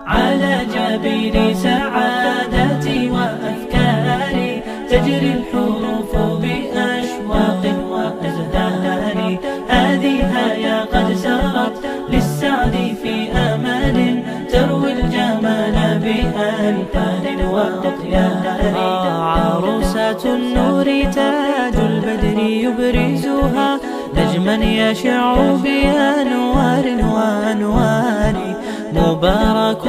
على جبين سعادتي وأفكاري تجري الحروف بأشواق وأزهار. هذه هيا قد سرت للسعد في أمل تروي الجمال بألحان وأطيار. عروسة النور تاج البدر يبرزها نجما يشع بأنوار وأنوار. مبارك